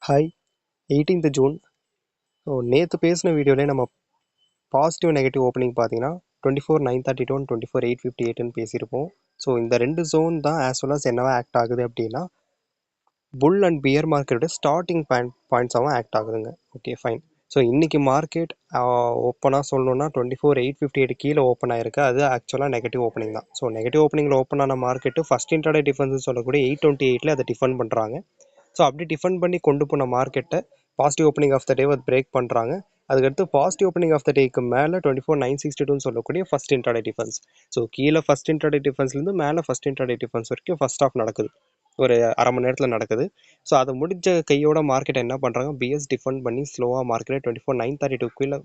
Hi 18th June. So நேற்று பேசின வீடியோலேயே நம்ம பாசிட்டிவ் நெகட்டிவ் ஓப்பனிங் பார்த்தீங்கன்னா 24,932 அண்ட் 24,858ன்னு பேசியிருப்போம். ஸோ இந்த ரெண்டு ஜோன் தான் ஆஸ் வெல் அஸ் என்னவா ஆக்ட் ஆகுது அப்படின்னா புல் அண்ட் பியர் மார்க்கெட்டோட ஸ்டார்டிங் பாயிண்ட்ஸாகவும் ஆக்ட் ஆகுதுங்க. Okay fine. ஸோ இன்றைக்கி மார்க்கெட் ஓப்பனாக சொல்லணுன்னா 24,858 கீழே ஓப்பன் ஆயிருக்கு. அது ஆக்சுவலாக நெகட்டிவ் ஓப்பனிங் தான். ஸோ நெகட்டிவ் ஓப்பனிங்கில் ஓப்பன் ஆன மார்க்கெட்டு ஃபஸ்ட் இன்ட்ராடே டிஃபென்ஸ்னு சொல்லக்கூடிய 828 அதை டிஃபெண்ட் பண்ணுறாங்க. ஸோ அப்படி டிஃபெண்ட் பண்ணி கொண்டு போன மார்க்கெட்டை positive opening of the day break பண்ணுறாங்க. அதுக்கடுத்து பாசிட்டிவ் ஓப்பனிங் ஆஃப் த டேக்கு மேலே 24,962 சொல்லக்கூடிய ஃபஸ்ட் இன்ட்ராடே டிஃபென்ஸ். ஸோ கீழே ஃபஸ்ட் இன்ட்ராடே டிஃபென்ஸ்லேருந்து மேலே ஃபஸ்ட் இன்ட்ராடே டிஃபென்ஸ் வரைக்கும் ஃபஸ்ட் ஆஃப் நடக்குது, ஒரு அரை மணி நேரத்தில் நடக்குது. ஸோ அது முடிஞ்ச கையோட மார்க்கெட் என்ன பண்ணுறாங்க, பிஎஸ் டிஃபெண்ட் பண்ணி ஸ்லோவாக மார்க்கெட்டை 24,932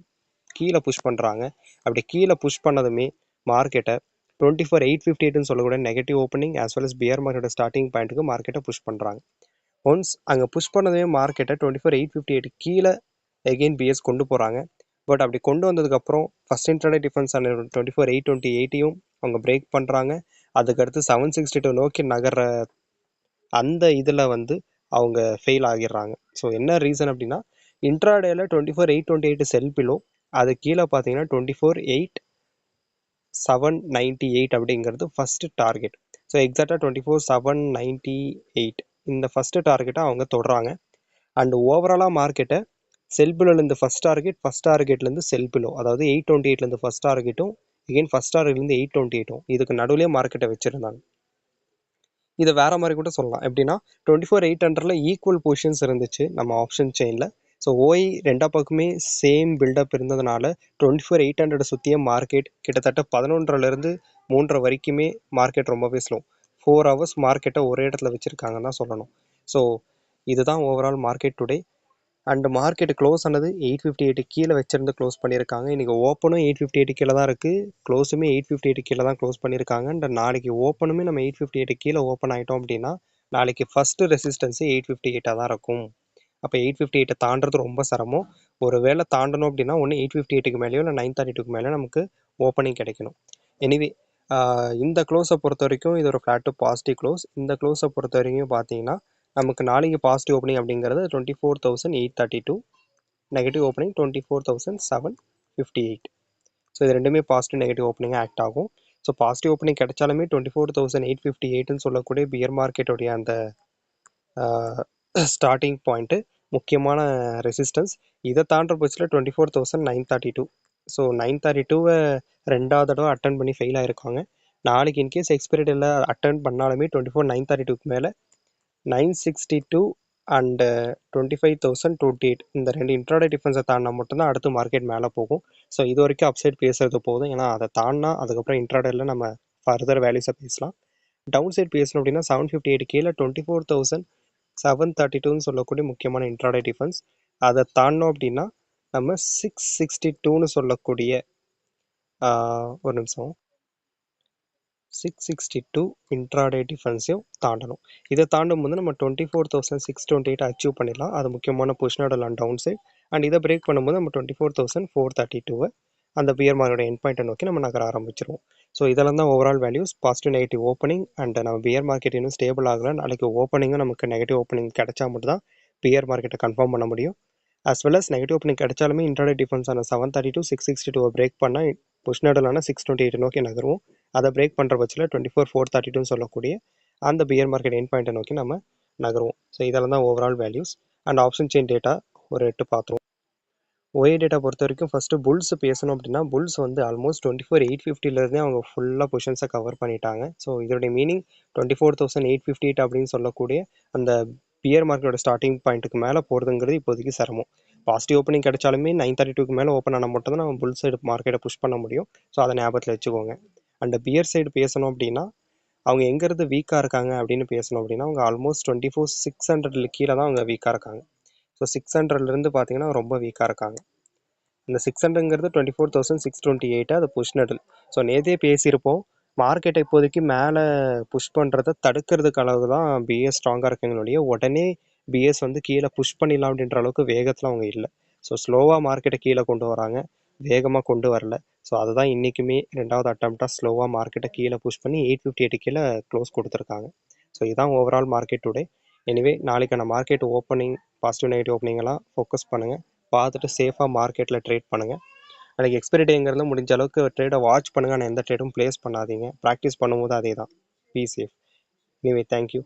கீழே புஷ் பண்ணுறாங்க. அப்படி கீழே புஷ் பண்ணதுமே மார்க்கெட்டை 24,858ன்னு சொல்லக்கூடிய negative opening as well as bear மார்க்கெட்டோட ஸ்டார்டிங் பாயிண்ட்டுக்கு மார்க்கெட்டை புஷ் பண்ணுறாங்க. ஒன்ஸ் அங்கே புஷ் பண்ணதே மார்க்கெட்டை 24,858 கீழே எகெயின் பிஎஸ் கொண்டு போகிறாங்க. பட் அப்படி கொண்டு வந்ததுக்கப்புறம் ஃபஸ்ட் இன்ட்ராடே டிஃபென்ஸ் ஆன 24,828ஐயும் அவங்க பிரேக் பண்ணுறாங்க. அதுக்கடுத்து 762 நோக்கி நகர்ற அந்த இதில் அவங்க ஃபெயில் ஆகிடுறாங்க. ஸோ என்ன ரீசன் அப்படின்னா இன்ட்ராடேல 24,828 செல் பிலோ, அது கீழே பார்த்தீங்கன்னா 24,798 அப்படிங்கிறது ஃபஸ்ட்டு டார்கெட். ஸோ எக்ஸாக்டாக 24,798 இந்த ஃபஸ்ட்டு டார்கெட்டை அவங்க தொடுறாங்க. அண்ட் ஓவராலாக மார்க்கெட்டை செல் பிலோலேருந்து ஃபஸ்ட் டார்கெட்லேருந்து செல் பிலோ, அதாவது 828லேருந்து ஃபஸ்ட் டார்கெட்டும் எகெயின் ஃபஸ்ட் டார்கெட்லேருந்து 828ம் இதுக்கு நடுவிலே மார்க்கெட்டை வச்சுருந்தாங்க. இதை வேறு மாதிரி கூட சொல்லலாம். எப்படின்னா 24,800 ஈக்குவல் பொசிஷன்ஸ் இருந்துச்சு நம்ம ஆப்ஷன் செயினில். ஸோ ஓஐ ரெண்டா பக்கமே சேம் பில்டப் இருந்ததுனால 24,800 சுற்றிய மார்க்கெட் கிட்டத்தட்ட 11:30லேருந்து 3:30 வரைக்குமே மார்க்கெட் ரொம்பவே ஸ்லோ. 4 ஹவர்ஸ் மார்க்கெட்டை ஒரே இடத்துல வச்சுருக்காங்கன்னு தான் சொல்லணும். ஸோ இதுதான் overall market today. And market close ஆனது 858 கீழே வச்சிருந்து க்ளோஸ் பண்ணியிருக்காங்க. இன்றைக்கி ஓப்பனும் 858 கீழே தான் இருக்குது, க்ளோஸுமே 858 கீழே தான் க்ளோஸ் பண்ணியிருக்காங்க. அண்ட் நாளைக்கு ஓப்பனுமே நம்ம 858 கீழே ஓப்பன் ஆகிட்டோம் அப்படின்னா நாளைக்கு ஃபஸ்ட்டு ரெசிஸ்டன்ஸு 858 தான் இருக்கும். அப்போ 858 தாண்டது ரொம்ப சிரமம். ஒரு வேளை தாண்டணும் அப்படின்னா ஒன்று 858க்கு மேலேயோ இல்லை 932க்கு மேலேயோ நமக்கு ஓப்பனிங் கிடைக்கணும். எனிவே இந்த க்ளோஸை பொறுத்த வரைக்கும் இது ஒரு ஃப்ளாட் டு பாசிட்டிவ் க்ளோஸ். இந்த க்ளோஸை பொறுத்த வரைக்கும் பார்த்தீங்கன்னா நமக்கு நாளைக்கு பாசிட்டிவ் ஓப்பனிங் அப்படிங்கிறது 24,832, நெகட்டிவ் ஓப்பனிங் 24,758. ஸோ இது ரெண்டுமே பாசிட்டிவ் நெகட்டிவ் ஓப்பனிங்காக ஆக்ட் ஆகும். ஸோ பாசிட்டிவ் ஓப்பனிங் கிடைச்சாலுமே 24,858ன்னு சொல்லக்கூடிய பியர் மார்க்கெட்டோடைய அந்த ஸ்டார்டிங் பாயிண்ட்டு முக்கியமான ரெசிஸ்டன்ஸ். இதை தாண்டுற பட்சத்தில் 24,932. ஸோ 932வை ரெண்டாவது தடவை அட்டன் பண்ணி ஃபெயில் ஆகிருக்காங்க. நாளைக்கு இன்கேஸ் எக்ஸ்பைரி டேட்டில் அட்டன் பண்ணாலுமே 24,932க்கு மேலே 962 அண்டு 25,028 இந்த ரெண்டு இன்ட்ராடே டிஃபென்ஸை தாண்டினா மட்டும்தான் அடுத்து மார்க்கெட் மேலே போகும். ஸோ இது வரைக்கும் அப்சைட் பேசுறது போதும். ஏன்னா அதை தாண்டினா அதுக்கப்புறம் இன்ட்ராடேல நம்ம ஃபர்தர் வேல்யூஸை பேசலாம். டவுன் சைட் பேசணும் அப்படின்னா 758 கீழே 24,732ன்னு சொல்லக்கூடிய முக்கியமான இன்ட்ராடே டிஃபென்ஸ். அதை தாண்டினோம் அப்படின்னா நம்ம 662ன்னு சொல்லக்கூடிய ஒரு நிமிஷம் 662 இன்ட்ராடே டிஃபென்ஸையும் தாண்டணும். இதை தாண்டும் போது நம்ம 24,628 அச்சீவ் பண்ணிடலாம். அது முக்கியமான பொசிஷனோட டவுன் சைட். அண்ட் இதை பிரேக் பண்ணும்போது நம்ம 24,432 அந்த பியர் மார்க்கெட்டோட எண்ட் பாயிண்ட்டை நோக்கி நம்ம நகர ஆரம்பிச்சிருவோம். ஸோ இதெல்லாம் தான் overall values. Positive negative opening and நம்ம பியர் மார்க்கெட் இன்னும் ஸ்டேபிள் ஆகலை. நாளைக்கு ஓப்பனிங்கும் நமக்கு நெகட்டிவ் ஓப்பனிங் கிடைச்சா மட்டும் தான் பியர் மார்க்கெட்டை கன்ஃபார்ம் பண்ண முடியும். As well as negative opening கிடைச்சாலுமே இன்ட்ராடே டிஃபென்ஸான 732 662 பிரேக் பண்ணால் பொசிஷனோடலான 628 நோக்கி நகருவோம். அதை பிரேக் பண்ணுற பட்சத்தில் 24,432ன்னு சொல்லக்கூடிய அந்த பியர் மார்க்கெட் எண்ட் பாயிண்ட்டை நோக்கி நம்ம நகருவோம். ஸோ இதெல்லாம் தான் overall values. And option chain data ஒரு 8 பார்த்துருவோம். ஒய் டேட்டா பொறுத்த வரைக்கும் ஃபஸ்ட்டு புல்ஸ் பேசணும் அப்படின்னா புல்ஸ் ஆல்மோஸ்ட் 24,850லேருந்தே அவங்க ஃபுல்லாக பொசிஷன்ஸை கவர் பண்ணிட்டாங்க. ஸோ இதோடைய மீனிங் 24,858 அப்படின்னு சொல்லக்கூடிய அந்த பியர் மார்க்கெட்டோட ஸ்டார்டிங் பாயிண்ட்டுக்கு மேலே போகிறதுங்கிறது இப்போதைக்கு சிரமம். பாசிட்டிவ் ஓப்பனிங் கிடைச்சாலுமே 932க்கு மேலே ஓப்பன் ஆனால் மட்டும் தான் நம்ம புல் சைடு மார்க்கெட்டை புஷ் பண்ண முடியும். ஸோ அதை ஞாபகத்தில் வச்சுக்கோங்க. அண்ட் பியர் சைடு பேசணும் அப்படின்னா அவங்க எங்கேருந்து வீக்காக இருக்காங்க அப்படின்னு பேசணும் அப்படின்னா அவங்க ஆல்மோஸ்ட் 24,600 கீழே தான் அவங்க வீக்காக இருக்காங்க. ஸோ 600லேருந்து பார்த்தீங்கன்னா ரொம்ப வீக்காக இருக்காங்க. இந்த 600ங்கிறது 24,628 அது புஷ் நெடல். ஸோ நேற்றே பேசியிருப்போம், மார்க்கெட்டை இப்போதைக்கு மேலே புஷ் பண்ணுறதை தடுக்கிறதுக்கு அளவு தான் பிஎஸ் ஸ்ட்ராங்காக இருக்குங்களுடைய உடனே பிஎஸ் கீழே புஷ் பண்ணிடலாம் அப்படின்ற அளவுக்கு வேகத்தில் அவங்க இல்லை. ஸோ ஸ்லோவாக மார்க்கெட்டை கீழே கொண்டு வராங்க, வேகமாக கொண்டு வரல. ஸோ அதுதான் இன்றைக்குமே ரெண்டாவது அட்டம்ப்டாக ஸ்லோவாக மார்க்கெட்டை கீழே புஷ் பண்ணி 858 கீழே க்ளோஸ் கொடுத்துருக்காங்க. ஸோ இதுதான் ஓவரால் மார்க்கெட் டுடே. எனிவே நாளைக்கான மார்க்கெட் ஓப்பனிங் பாசிட்டிவ் நெகட்டிவ் ஓப்பனிங்கெல்லாம் ஃபோக்கஸ் பண்ணுங்கள். பார்த்துட்டு சேஃபாக மார்க்கெட்டில் ட்ரேட் பண்ணுங்கள். நாளைக்கு எக்ஸ்பைரி டேங்கிறது முடிஞ்ச அளவுக்கு ட்ரேடை வாட்ச் பண்ணுங்கள். ஆனால் எந்த ட்ரேடும் ப்ளேஸ் பண்ணாதீங்க. ப்ராக்டிஸ் பண்ணும்போது அதே தான். Be safe. Anyway thank you.